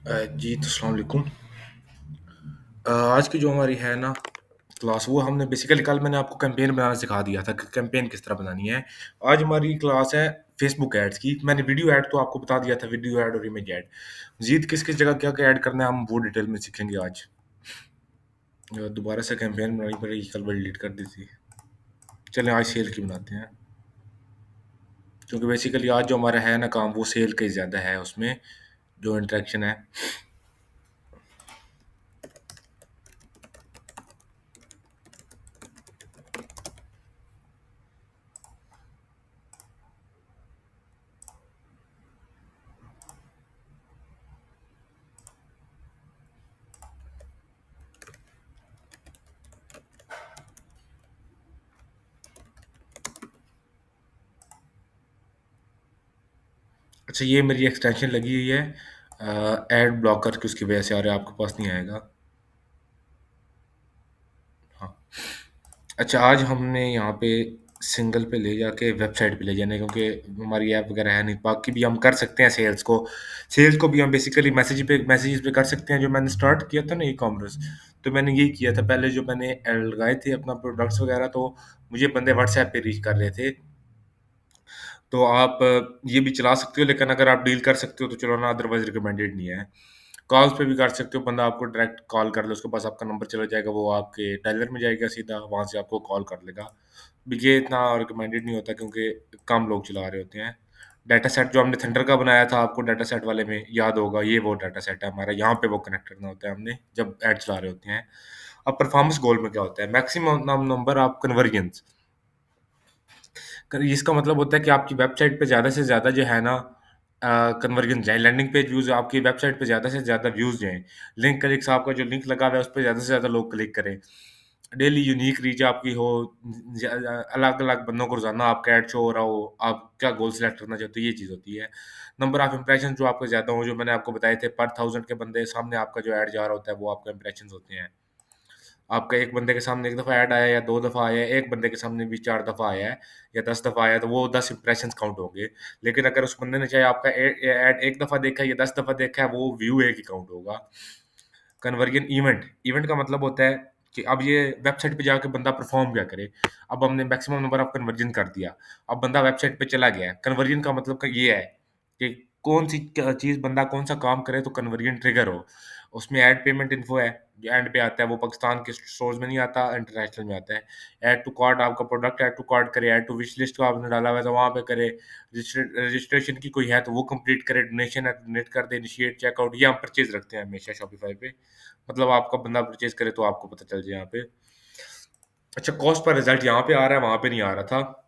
जी, तो अस्सलाम वालेकुम। आज की जो हमारी है ना क्लास, वो हमने बेसिकली कल मैंने आपको कैंपेन बनाना सिखा दिया था कि कैंपेन किस तरह बनानी है। आज हमारी क्लास है फेसबुक एड्स की। मैंने वीडियो ऐड तो आपको बता दिया था, वीडियो ऐड और इमेज ऐड। मज़ीद किस-किस जगह क्या-क्या ऐड करना है, हम वो डिटेल में सीखेंगे आज। दोबारा से कैंपेन बनानी पड़ेगी, कल मैंने डिलीट कर दी थी। चलें आज सेल की बनाते हैं, क्योंकि बेसिकली आज जो हमारा है ना काम, वो सेल का ही ज़्यादा है उसमें, जो इंटरेक्शन है। अच्छा, ये मेरी एक्सटेंशन लगी हुई है एड ब्लॉकर की, उसकी वजह से आ रहा है, आपके पास नहीं आएगा। हाँ। अच्छा, आज हमने यहाँ पे सिंगल पे ले जाके वेबसाइट पे ले जाना है, क्योंकि हमारी ऐप वगैरह है नहीं। बाकी भी हम कर सकते हैं सेल्स को भी हम बेसिकली मैसेजेस पे कर सकते हैं। जो मैंने स्टार्ट किया था ना ई कॉमर्स, तो मैंने यही किया था पहले। जो मैंने एड लगाए थे अपना प्रोडक्ट्स वगैरह, तो मुझे बंदे व्हाट्सएप पे रीच कर रहे थे। तो आप ये भी चला सकते हो, लेकिन अगर आप डील कर सकते हो तो चलाना, अदरवाइज रिकमेंडेड नहीं है। कॉल्स पे भी कर सकते हो, बंदा आपको डायरेक्ट कॉल कर ले, उसके पास आपका नंबर चला जाएगा, वो आपके डायलर में जाएगा सीधा, वहाँ से आपको कॉल कर लेगा। ये इतना रिकमेंडेड नहीं होता, क्योंकि कम लोग चला रहे होते हैं। डाटा सेट जो हमने थंडर का बनाया था, आपको डाटा सेट वाले में याद होगा, ये वो डाटा सेट है हमारा, यहाँ पे वो कनेक्ट करना होता है हमने जब ऐड चला रहे होते हैं। अब परफॉर्मेंस गोल में क्या होता है? Maximum number of convergence. इसका मतलब होता है कि आपकी वेबसाइट पे ज़्यादा से ज़्यादा जो है ना कन्वर्जन जाए, लैंडिंग पेज व्यूज़ आपकी वेबसाइट पे ज़्यादा से ज़्यादा व्यूज़ जाएँ। लिंक क्लिक्स, आपका जो लिंक लगा हुआ है, उस पे ज़्यादा से ज़्यादा लोग क्लिक करें। डेली यूनिक रीच आपकी हो, अलग-अलग बंदों को रोज़ाना आपका ऐड शो हो रहा हो, आप क्या गोल सेलेक्ट करना चाहते हो, ये चीज़ होती है। नंबर ऑफ इंप्रेशंस जो आपके ज़्यादा हो, जो मैंने आपको बताए थे, पर 1000 के बंदे सामने आपका जो ऐड जा रहा होता है, वो आपका इंप्रेशंस होते हैं। आपका एक बंदे के सामने 1 दफ़ा ऐड आया या 2 दफ़ा आया, एक बंदे के सामने भी 4 दफ़ा आया है या 10 दफ़ा आया है, तो वो 10 इंप्रेशंस काउंट होंगे। लेकिन अगर उस बंदे ने चाहे आपका ऐड 1 दफ़ा देखा है या 10 दफ़ा देखा है, वो व्यू एक ही काउंट होगा। कन्वर्जन इवेंट, इवेंट का मतलब होता है कि अब ये वेबसाइट पे जाके बंदा परफॉर्म क्या करे। अब हमने मैक्सिमम नंबर ऑफ कन्वर्जन कर दिया, अब बंदा वेबसाइट पे चला गया है। कन्वर्जन का मतलब का ये है कि कौन सी चीज़, बंदा कौन सा काम करे तो कन्वर्जन ट्रिगर हो। उसमें ऐड पेमेंट इन्फो है, जो एंड पे आता है, वो पाकिस्तान के स्टोर्स में नहीं आता, इंटरनेशनल में आता है। ऐड टू कार्ट, आपका प्रोडक्ट ऐड टू कार्ट करे, ऐड टू विश लिस्ट को आपने डाला हुआ है तो वहाँ पे करे, रजिस्ट्रेशन की कोई है तो वो कंप्लीट करे, डोनेशन है डोनेट कर दे, इनिशिएट चेकआउट, ये हम परचेज रखते हैं हमेशा शॉपिफाई पे। मतलब आपका बंदा परचेज करे तो आपको पता चल जाए यहाँ पे। अच्छा, कॉस्ट पर रिजल्ट यहाँ पे आ रहा है, वहाँ पे नहीं आ रहा था।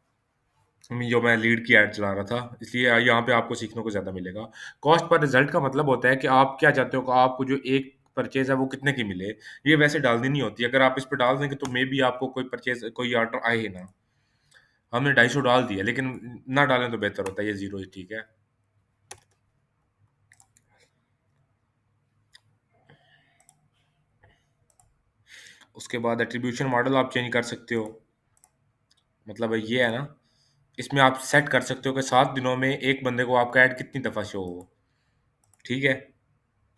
जो मैं लीड की ऐड चला रहा था, इसलिए यहाँ पे आपको सीखने को ज़्यादा मिलेगा। कॉस्ट पर रिजल्ट का मतलब होता है कि आप क्या चाहते हो कि आपको जो एक परचेज़ है वो कितने की मिले। ये वैसे डालनी नहीं होती, अगर आप इस पे डाल देंगे तो मे बी आपको कोई परचेज़, कोई ऑर्डर आए ही ना। हमने 250 डाल दिया, लेकिन ना डालें तो बेहतर होता है, ये 0 ही ठीक है। उसके बाद एट्रिब्यूशन मॉडल आप चेंज कर सकते हो। मतलब ये है ना, इसमें आप सेट कर सकते हो कि 7 दिनों में एक बंदे को आपका ऐड कितनी दफ़ा शो हो, ठीक है?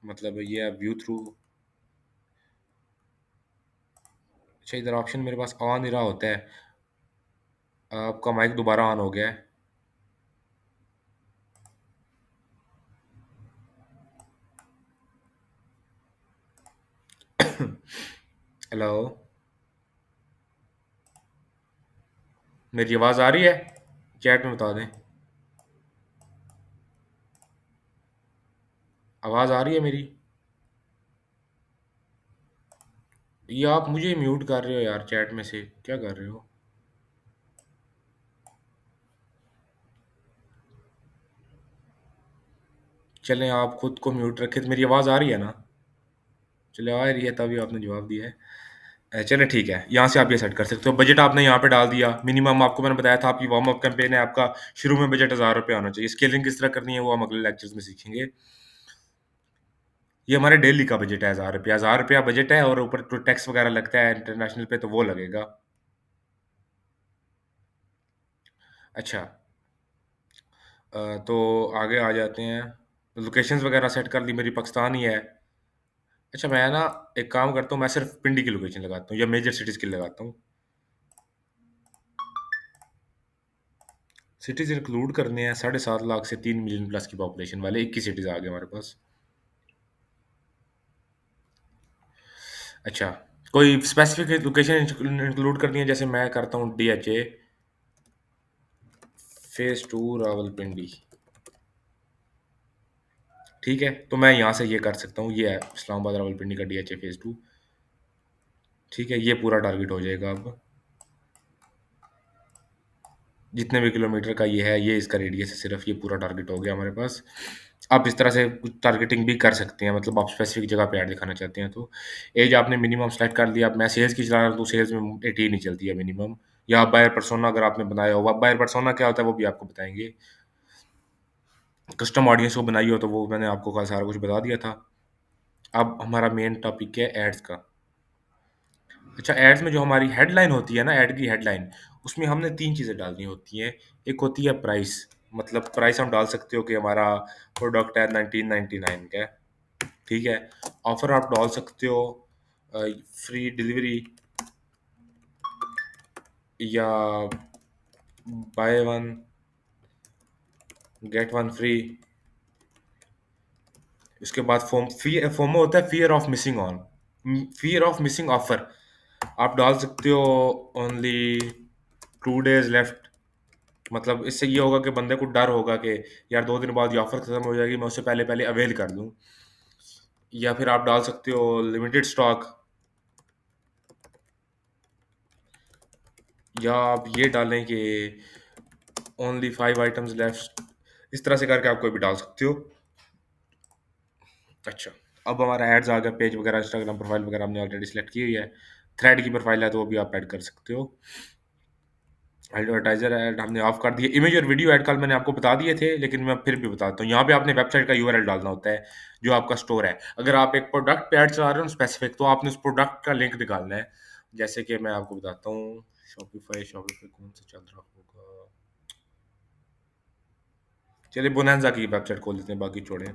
मतलब ये है व्यू थ्रू। अच्छा, इधर ऑप्शन मेरे पास आ नहीं रहा होता है। आपका माइक दोबारा ऑन हो गया है। हेलो, मेरी आवाज़ आ रही है? चैट में बता दें। आवाज़ आ रही है मेरी? ये आप मुझे म्यूट कर रहे हो यार, चैट में से क्या कर रहे हो? चलें, आप खुद को म्यूट रखें, तो मेरी आवाज़ आ रही है ना? चले, आ रही है, तभी आपने जवाब दिया है। चलें ठीक है, यहाँ से आप ये सेट कर सकते हो। बजट आपने यहाँ पे डाल दिया। मिनिमम आपको मैंने बताया था, आपकी वार्म अप कैंपेन है, आपका शुरू में बजट ₹1000 होना चाहिए। स्केलिंग किस तरह करनी है वो हम अगले लेक्चर्स में सीखेंगे। ये हमारे डेली का बजट है, ₹1000। ₹1000 बजट है, और ऊपर जो टैक्स वगैरह लगता है इंटरनेशनल पे, तो वो लगेगा। अच्छा, तो आगे आ जाते हैं। लोकेशंस वगैरह सेट कर ली, मेरी पाकिस्तान ही है। अच्छा, मैं ना एक काम करता हूँ, मैं सिर्फ पिंडी की लोकेशन लगाता हूँ या मेजर सिटीज़ की लगाता हूँ। सिटीज़ इंक्लूड करने हैं 7.5 लाख से 3 मिलियन प्लस की पॉपुलेशन वाले 21 सिटीज़ आ गए हमारे पास। अच्छा, कोई स्पेसिफिक लोकेशन इंक्लूड करनी है, जैसे मैं करता हूँ DHA फेज़ 2 रावलपिंडी। ठीक है, तो मैं यहाँ से ये कर सकता हूँ, ये है इस्लामाबाद रावलपिंडी का DHA फेज़ 2। ठीक है, ये पूरा टारगेट हो जाएगा अब। जितने भी किलोमीटर का ये है, ये इसका रेडियस है सिर्फ, ये पूरा टारगेट हो गया हमारे पास। आप इस तरह से कुछ टारगेटिंग भी कर सकते हैं, मतलब आप स्पेसिफिक जगह पे ऐड दिखाना चाहते हैं तो। एज आपने मिनिमम सेलेक्ट कर लिया। अब मैं सेल्स की चला रहा हूँ तो सेल्स में 18 ही चलती है मिनिमम। या बायर पर्सोना अगर आपने बनाया हो, बायर पर्सोना क्या होता है वो भी आपको बताएंगे। कस्टम ऑडियंस को बनाई हो तो वो मैंने आपको कल सारा कुछ बता दिया था। अब हमारा मेन टॉपिक है एड्स का। अच्छा, एड्स में जो हमारी हेडलाइन होती है ना, ऐड की हेडलाइन, उसमें हमने 3 चीज़ें डालनी होती हैं। एक होती है प्राइस, मतलब प्राइस हम डाल सकते हो कि हमारा प्रोडक्ट है 1999 का, ठीक है? ऑफ़र आप डाल सकते हो फ्री डिलीवरी या by one get one free. उसके बाद फोमो होता है fear of missing on fear of missing offer. आप डाल सकते हो ओनली 2 डेज़ लेफ्ट। मतलब इससे ये होगा कि बंदे को डर होगा कि यार 2 दिन बाद ये ऑफ़र खत्म हो जाएगी, मैं उससे पहले-पहले अवेल कर लूँ। या फिर आप डाल सकते हो लिमिटेड स्टॉक, या आप ये डालें कि ओनली 5 आइटम्स लेफ्ट। इस तरह से करके आप कोई भी डाल सकते हो। अच्छा, अब हमारा एड्स आ गया, पेज वगैरह, इंस्टाग्राम प्रोफ़ाइल वगैरह हमने ऑलरेडी सेलेक्ट की हुई है। थ्रेड की प्रोफ़ाइल है तो वो भी आप ऐड कर सकते हो। एडवर्टाइज़र ऐड हमने ऑफ कर दिए। इमेज और वीडियो ऐड कल मैंने आपको बता दिए थे, लेकिन मैं फिर भी बताता हूँ। यहाँ पे आपने वेबसाइट का यूआरएल डालना होता है, जो आपका स्टोर है। अगर आप एक प्रोडक्ट पे ऐड चला रहे हो स्पेसिफिक, तो आपने उस प्रोडक्ट का लिंक निकालना है। जैसे कि मैं आपको बताता हूँ, शॉपिफ़ाई कौन सा चल रहा होगा? चलिए बोनांज़ा की वेबसाइट खोल लेते हैं, बाकी छोड़ें।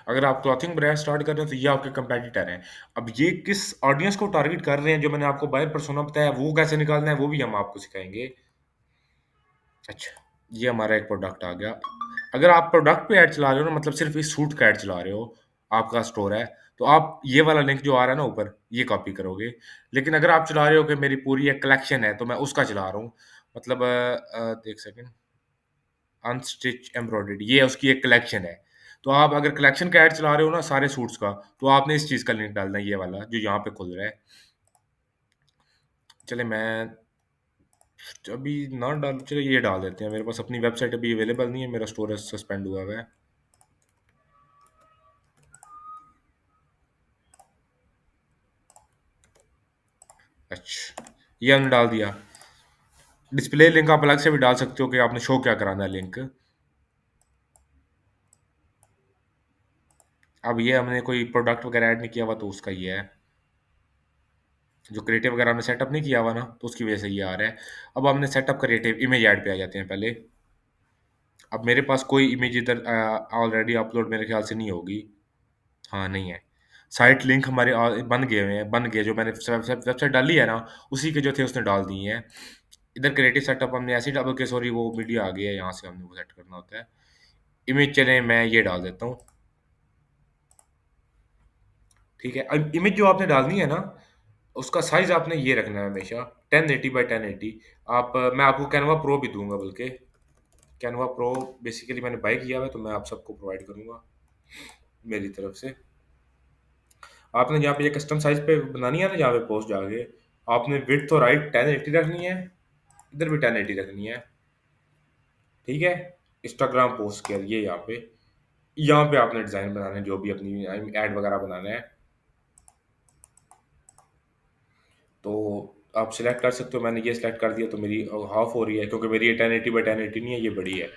अगर आप क्लॉथिंग ब्रांड स्टार्ट कर रहे हो तो ये आपके कंपेटिटर हैं। अब ये किस ऑडियंस को टारगेट कर रहे हैं, जो मैंने आपको बायर पर्सोना बताया, वो कैसे निकालना है वो भी हम आपको सिखाएँगे। अच्छा, ये हमारा एक प्रोडक्ट आ गया। अगर आप प्रोडक्ट पे ऐड चला रहे हो ना, मतलब सिर्फ़ इस सूट का ऐड चला रहे हो, आपका स्टोर है, तो आप ये वाला लिंक जो आ रहा है ना ऊपर, ये कॉपी करोगे। लेकिन अगर आप चला रहे हो कि मेरी पूरी एक कलेक्शन है, तो मैं उसका चला रहा हूँ। मतलब 1 सेकंड, अनस्टिच एम्ब्रॉयडर्ड, ये उसकी एक कलेक्शन है। तो आप अगर कलेक्शन का ऐड चला रहे हो ना सारे सूट्स का, तो आपने इस चीज़ का लिंक डालना है, ये वाला जो यहाँ पे खुल रहा है। चलिए मैं अभी ना चलिए ये डाल देते हैं। मेरे पास अपनी वेबसाइट अभी अवेलेबल नहीं है, मेरा स्टोरेज सस्पेंड हुआ हुआ है। अच्छा, ये हमने डाल दिया। डिस्प्ले लिंक आप अलग से भी डाल सकते हो कि आपने शो क्या कराना है लिंक। अब ये हमने कोई प्रोडक्ट वगैरह ऐड नहीं किया हुआ, तो उसका ये है। जो क्रिएटिव वगैरह हमने सेटअप नहीं किया हुआ ना, तो उसकी वजह से ये आ रहा है। अब हमने सेटअप क्रिएटिव इमेज ऐड पे आ जाते हैं पहले। अब मेरे पास कोई इमेज इधर ऑलरेडी अपलोड मेरे ख्याल से नहीं होगी। हाँ, नहीं है। साइट लिंक हमारे बन गए हुए हैं, बन गए जो मैंने वेबसाइट डाली है ना, उसी के जो थे उसने डाल दिए हैं। इधर क्रिएटिव सेटअप हमने ऐसे ही डबल के सॉरी वो मीडिया आ गया है, यहाँ से हमने वो सेट करना होता है। इमेज चलें मैं ये डाल देता हूँ। ठीक है, अब इमेज जो आपने डालनी है ना, उसका साइज़ आपने ये रखना है हमेशा 1080 बाय 1080। आप मैं आपको कैनवा प्रो भी दूँगा बल्कि। कैनवा प्रो बेसिकली मैंने बाय किया हुआ है, तो मैं आप सबको प्रोवाइड करूँगा मेरी तरफ से। आपने जहाँ पे ये कस्टम साइज़ पे बनानी है ना, जहाँ पे पोस्ट जाके, आपने विड्थ और हाइट 1080 रखनी है, इधर भी 1080 रखनी है, ठीक है? इंस्टाग्राम पोस्ट के लिए यहाँ पे आपने डिज़ाइन बनाना है, जो भी अपनी ऐड वगैरह बनाना है। तो आप सिलेक्ट कर सकते हो, मैंने ये सिलेक्ट कर दिया तो मेरी हाफ हो रही है, क्योंकि मेरी ये 1080 बाय 1080 नहीं है, ये बड़ी है।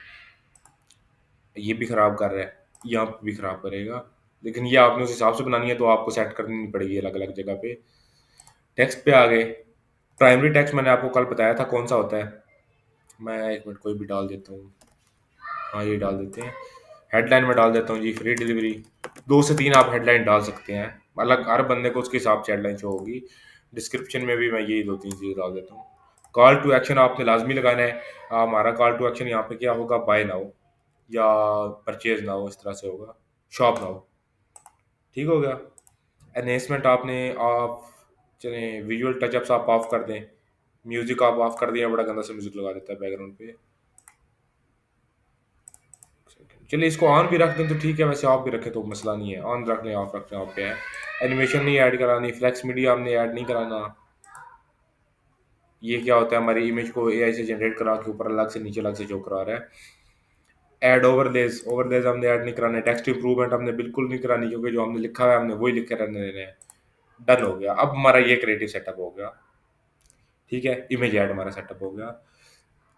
ये भी खराब कर रहा है, यहाँ पे भी खराब करेगा। लेकिन ये आपने उस हिसाब से बनानी है, तो आपको सेट करनी पड़ेगी अलग अलग जगह पे। टेक्स्ट पे आ गए। प्राइमरी टेक्स्ट मैंने आपको कल बताया था कौन सा होता है। मैं एक मिनट कोई भी डाल देता हूँ। हाँ, ये डाल देते हैं। हेडलाइन में डाल देता हूँ जी, फ्री डिलीवरी। 2 से 3 आप हेडलाइन डाल सकते हैं। अलग हर बंदे को उसके हिसाब से हेडलाइन शो होगी। डिस्क्रिप्शन में भी मैं यही 2-3 चीज़ें डाल देता हूँ। कॉल टू एक्शन आपने लाज़मी लगाना है। हमारा कॉल टू एक्शन यहाँ पे क्या होगा, बाय नाउ या परचेज़ नाउ, इस तरह से होगा। शॉप नाउ, ठीक हो गया। एनहेंसमेंट आपने ऑफ, चलें विजुअल टचअप्स आप ऑफ कर दें। म्यूज़िक आप ऑफ कर दिया, बड़ा गंदा सा म्यूज़िक लगा देता है बैकग्राउंड पे। चलिए इसको ऑन भी रख दें तो ठीक है, वैसे ऑफ भी रखें तो मसला नहीं है। ऑन रख लें, ऑफ रख लें, ऑफ पे है। एनिमेशन नहीं ऐड करानी, फ्लेक्स मीडिया हमने ऐड नहीं कराना। ये क्या होता है, हमारी इमेज को एआई से जनरेट करा के ऊपर अलग से नीचे अलग से शो करा रहा है। ऐड ओवरलेज, ओवरलेज हमने ऐड नहीं कराने। टेक्स्ट इंप्रूवमेंट हमने बिल्कुल नहीं करानी, क्योंकि जो हमने लिखा हुआ है हमने वही लिख के रहने देने हैं। डन हो गया। अब हमारा ये क्रिएटिव सेटअप हो गया, ठीक है। इमेज ऐड हमारा सेटअप हो गया।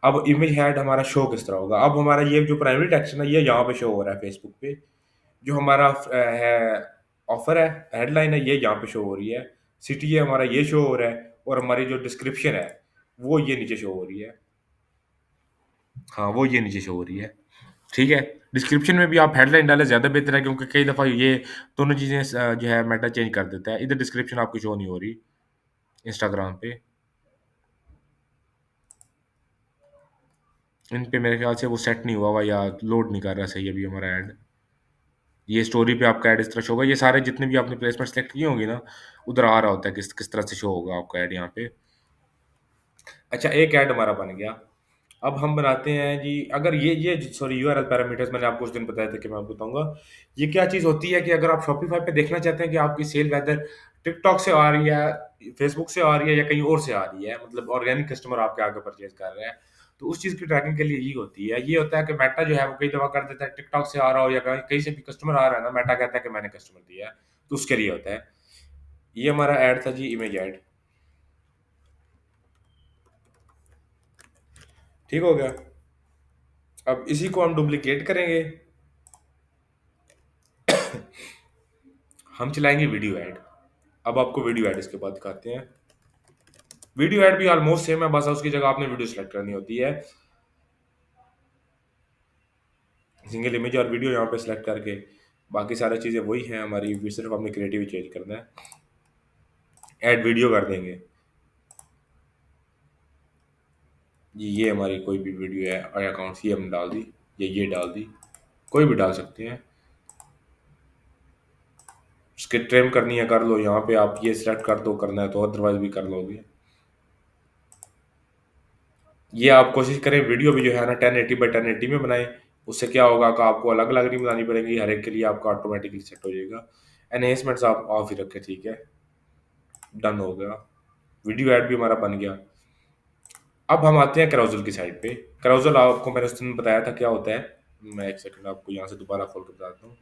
अब इमेज ऐड हमारा शो किस तरह होगा। अब हमारा ये जो प्राइमरी टेक्स्ट है ना, ये यहाँ पे शो हो रहा है फेसबुक पे। जो हमारा है ऑफर है, हेडलाइन है, ये यहाँ पे शो हो रही है। सिटी है हमारा, ये शो हो रहा है। और हमारी जो डिस्क्रिप्शन है वो ये नीचे शो हो रही है। हाँ, वो ये नीचे शो हो रही है, ठीक है। डिस्क्रिप्शन में भी आप हेडलाइन डालें, ज़्यादा बेहतर है, क्योंकि कई दफ़ा ये दोनों चीज़ें जो है मेटा चेंज कर देता है। इधर डिस्क्रिप्शन आपकी शो नहीं हो रही इंस्टाग्राम पे। इन पे मेरे ख्याल से वो सेट नहीं हुआ हुआ या लोड नहीं कर रहा सही अभी हमारा ऐड। ये स्टोरी पे आपका ऐड इस तरह शो होगा। ये सारे जितने भी आपने प्लेसमेंट सेलेक्ट किए होंगे ना, उधर आ रहा होता है किस किस तरह से शो होगा आपका ऐड यहाँ पे। अच्छा, एक ऐड हमारा बन गया। अब हम बनाते हैं जी, अगर ये सॉरी, यूआरएल पैरामीटर्स मैंने आपको उस दिन बताया था कि मैं आपको बताऊँगा। ये क्या चीज़ होती है कि अगर आप शॉपिफ़ाई पे देखना चाहते हैं कि आपकी सेल वेदर टिकटॉक से आ रही है, फेसबुक से आ रही है या कहीं और से आ रही है, मतलब ऑर्गेनिक कस्टमर आपके आगे परचेज़ कर रहे हैं, तो उस चीज़ की ट्रैकिंग के लिए ये होती है। ये होता है कि मेटा जो है वो कई दफ़ा कर देता है, टिकटॉक से आ रहा हो या कहीं कहीं से भी कस्टमर आ रहा है ना, मेटा कहता है कि मैंने कस्टमर दिया है, तो उसके लिए होता है। ये हमारा ऐड था जी, इमेज ऐड, ठीक हो गया। अब इसी को हम डुप्लिकेट करेंगे। हम चलाएँगे वीडियो ऐड। अब आपको वीडियो ऐड इसके बाद दिखाते हैं। वीडियो ऐड भी ऑलमोस्ट सेम है, बस उसकी जगह आपने वीडियो सेलेक्ट करनी होती है। सिंगल इमेज और वीडियो यहाँ पे सेलेक्ट करके बाकी सारी चीज़ें वही हैं हमारी, सिर्फ हमने क्रिएटिव चेंज करना है। ऐड वीडियो कर देंगे जी। ये हमारी कोई भी वीडियो है और अकाउंट ये हमने डाल दी, ये डाल दी, कोई भी डाल सकते हैं। उसके ट्रिम करनी है कर लो, यहाँ पे आप ये सेलेक्ट कर दो, करना है तो अदरवाइज भी कर लोगे। ये आप कोशिश करें वीडियो भी जो है ना 1080 बाई 1080 में बनाएं। उससे क्या होगा कि आपको अलग अलग नहीं बनानी पड़ेगी, हर एक के लिए आपका ऑटोमेटिकली सेट हो जाएगा। एनहेंसमेंट्स आप ऑफ ही रखें, ठीक है। डन हो गया। वीडियो ऐड भी हमारा बन गया। अब हम आते हैं कैरोसेल की साइड पे। कैरोसेल आपको मैंने उस दिन बताया था क्या होता है। मैं एक सेकंड आपको यहाँ से दोबारा खोल कर बताता हूँ।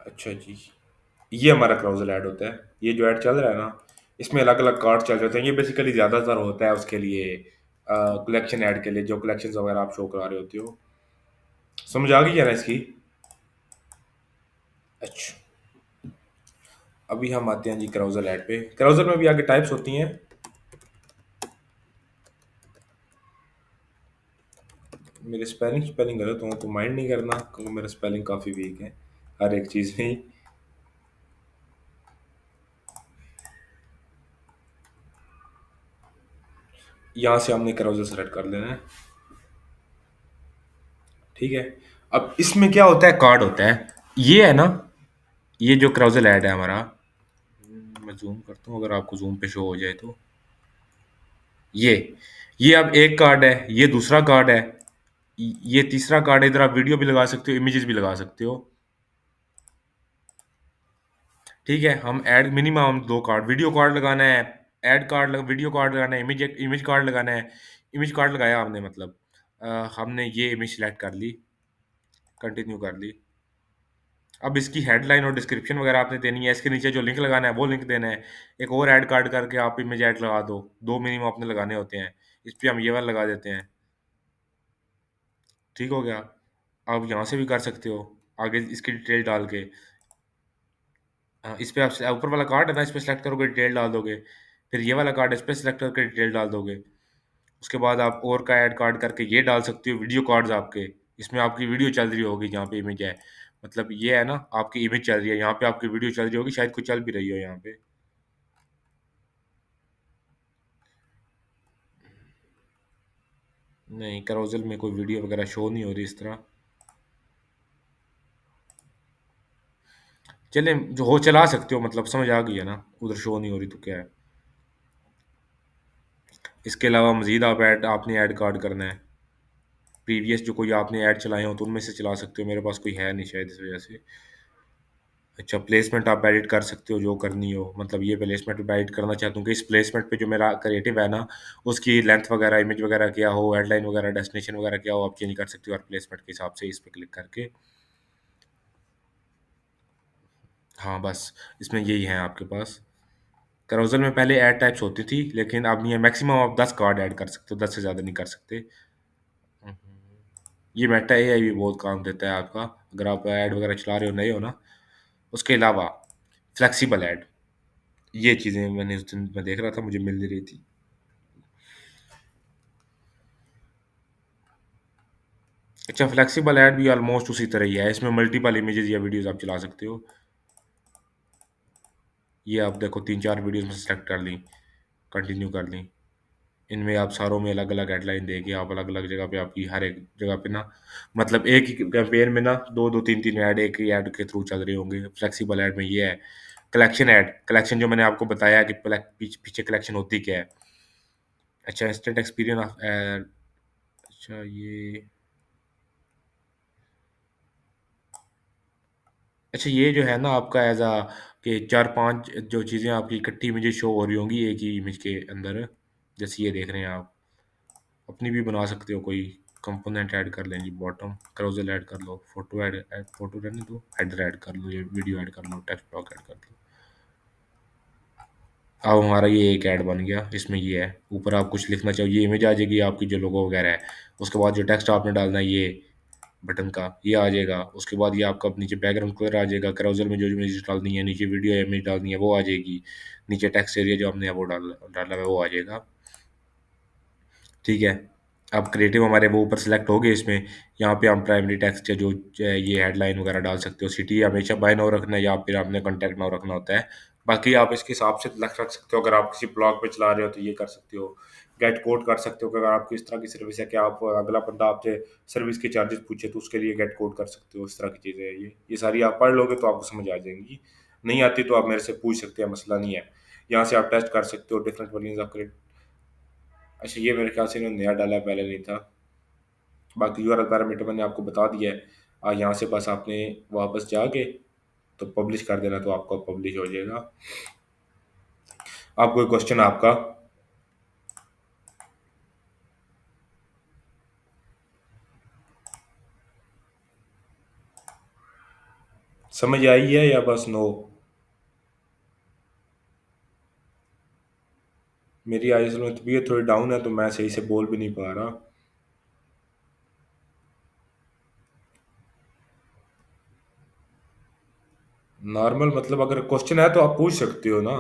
अच्छा जी, ये हमारा कैरोसेल ऐड होता है। ये जो ऐड चल रहा है ना, इसमें अलग अलग कार्ड चल रहे हैं। ये बेसिकली ज़्यादातर होता है उसके लिए, कलेक्शन ऐड के लिए, जो कलेक्शन वगैरह आप शो करा रहे होते हो। समझ आ गई है ना इसकी। अच्छा, अभी हम आते हैं जी कैरोसेल ऐड पे। कैरोसेल में भी आगे टाइप्स होती हैं। मेरे स्पेलिंग स्पेलिंग गलत हो तो माइंड नहीं करना, क्योंकि मेरा स्पेलिंग काफ़ी वीक है हर एक चीज़ में ही। यहाँ से हमने कैरोसेल सेलेक्ट कर लेना है, ठीक है। अब इसमें क्या होता है, कार्ड होता है। ये है ना, ये जो कैरोसेल ऐड है हमारा, मैं ज़ूम करता हूँ अगर आपको ज़ूम पे शो हो जाए तो। ये ये अब एक कार्ड है, ये दूसरा कार्ड है, ये तीसरा कार्ड है। इधर आप वीडियो भी लगा सकते हो, इमेजेस भी लगा सकते हो, ठीक है। हम add minimum 2 card, video card लगाना है ऐड कार्ड लग वीडियो कार्ड लगाना है, इमेज कार्ड लगाना है। इमेज कार्ड लगाया हमने मतलब हमने ये इमेज सेलेक्ट कर ली, कंटिन्यू कर ली। अब इसकी हेडलाइन और डिस्क्रिप्शन वगैरह आपने देनी है, इसके नीचे जो लिंक लगाना है वो लिंक देना है। एक और ऐड कार्ड करके आप इमेज ऐड लगा दो, 2 मिनिमम आपने लगाने होते हैं। इस पे हम ये वाला लगा देते हैं, ठीक हो गया? आप यहाँ से भी कर सकते हो, आगे इसकी डिटेल डाल के। इस पे आप ऊपर वाला कार्ड है ना, इस पे सेलेक्ट करोगे डिटेल डाल दोगे। फिर ये वाला कार्ड है, इस पे सेलेक्ट करके डिटेल डाल दोगे। उसके बाद आप और का ऐड कार्ड करके ये डाल सकते हो, वीडियो कार्ड्स आपके। इसमें आपकी वीडियो चल रही होगी जहाँ पे इमेज है। मतलब ये है ना, आपकी इमेज चल रही है, यहाँ पे आपकी वीडियो चल रही होगी, शायद कुछ चल भी रही हो यहाँ पे। नहीं, carousel में कोई वीडियो वगैरह शो नहीं हो रही इस तरह। चलें, जो हो चला सकते हो, मतलब समझ आ गई है ना, उधर शो नहीं हो रही तो क्या है। इसके अलावा मज़ीद आप ऐड आपने ऐड कार्ड करना है। प्रीवियस जो कोई आपने ऐड चलाए हो तो उनमें से चला सकते हो, मेरे पास कोई है नहीं शायद इस वजह से। अच्छा, प्लेसमेंट आप एडिट कर सकते हो जो करनी हो, मतलब ये प्लेसमेंट मैं एडिट करना चाहता हूँ कि इस प्लेसमेंट पे जो मेरा क्रिएटिव है ना, उसकी लेंथ वगैरह, इमेज वगैरह क्या हो, हेडलाइन वगैरह, डेस्टिनेशन वगैरह क्या हो, आप चेंज कर सकते हो और प्लेसमेंट के हिसाब से इस पे क्लिक करके। हाँ, बस इसमें यही है आपके पास। कैरोज़ल में पहले ऐड टाइप्स होती थी, लेकिन अब नहीं है, मैक्सिमम आप 10 कार्ड ऐड कर सकते हो, 10 से ज़्यादा नहीं कर सकते। हुँ, हुँ। ये मेटा एआई भी बहुत काम देता है आपका, अगर आप ऐड वगैरह चला रहे हो, नए हो ना। उसके अलावा फ्लेक्सिबल ऐड, ये चीज़ें मैंने उस दिन मैं देख रहा था, मुझे मिल नहीं रही थी। अच्छा, फ्लेक्सिबल ऐड भी ऑलमोस्ट उसी तरह ही है, इसमें मल्टीपल इमेजेस या वीडियोस आप चला सकते हो। ये आप देखो 3-4 वीडियोस में सेलेक्ट कर ली, कंटिन्यू कर ली। इनमें आप सारों में अलग-अलग हेडलाइन देके आप अलग-अलग जगह पे, आपकी हर एक जगह पे ना, मतलब एक ही कैंपेन में ना 2-2 3-3 ऐड एक ही ऐड के थ्रू चल रहे होंगे। फ्लेक्सिबल ऐड में ये है। कलेक्शन जो मैंने आपको बताया कि पीछे कलेक्शन होती क्या है। अच्छा, इंस्टेंट एक्सपीरियंस ऑफ ऐड। अच्छा, ये जो है ना आपका एज़ अ कि 4-5 जो चीज़ें आपकी इकट्ठी इमेजेस शो हो रही होंगी एक ही इमेज के अंदर, जैसे ये देख रहे हैं आप। अपनी भी बना सकते हो, कोई कंपोनेंट ऐड कर लें जी, बॉटम carousel ऐड कर लो, फ़ोटो रहने दो, हेडर ऐड कर लो, ये वीडियो ऐड कर लो, टेक्स्ट ब्लॉक ऐड कर लो। अब हमारा ये एक ऐड बन गया, इसमें ये है, ऊपर आप कुछ लिखना चाहो, ये इमेज आ जाएगी आपकी जो लोगो वगैरह है। उसके बाद जो टेक्स्ट आपने डालना है, ये बटन का ये आ जाएगा। उसके बाद ये आपका नीचे बैकग्राउंड कलर आ जाएगा, carousel में जो इमेज डालनी है, नीचे वीडियो या इमेज डालनी है वो आ जाएगी। नीचे टेक्स्ट एरिया जो हमने वो डाला डाला है वो आ जाएगा। ठीक है। अब क्रिएटिव हमारे वो ऊपर सेलेक्ट हो गए इसमें। यहाँ पे हम प्राइमरी टेक्स्ट है जो ये हेडलाइन वगैरह डाल सकते हो। सिटी हमेशा बाय नाउ रखना है या फिर आपने कॉन्टैक्ट नाउ रखना होता है। बाकी आप इसके हिसाब से रख सकते हो। अगर आप किसी ब्लॉग पे चला रहे हो तो ये कर सकते हो। गेट कोड कर सकते हो कि अगर आपकी इस तरह की सर्विस है कि आप अगला बंदा आपसे सर्विस के चार्जेस पूछे तो उसके लिए गेट कोड कर सकते हो। इस तरह की चीज़ें हैं ये सारी आप पढ़ लोगे तो आपको समझ आ जाएंगी। नहीं आती तो आप मेरे से पूछ सकते हैं, मसला नहीं है। यहाँ से आप टेस्ट कर सकते हो डिफरेंट वर्जन्स ऑफ। अच्छा, ये मेरे ख्याल से इन्होंने नया डाला है, पहले नहीं था। बाकी यूआरएल पैरामीटर मैंने आपको बता दिया है। यहाँ से बस आपने वापस जाके तो पब्लिश कर देना, तो आपका पब्लिश हो जाएगा। आप कोई क्वेश्चन आपका? समझ आई है या बस नो? मेरी आज असल में तबीयत थोड़ी डाउन है तो मैं सही से बोल भी नहीं पा रहा। नॉर्मल मतलब अगर क्वेश्चन है तो आप पूछ सकते हो ना।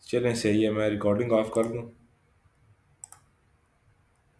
चलें, सही है, मैं रिकॉर्डिंग ऑफ कर दूं।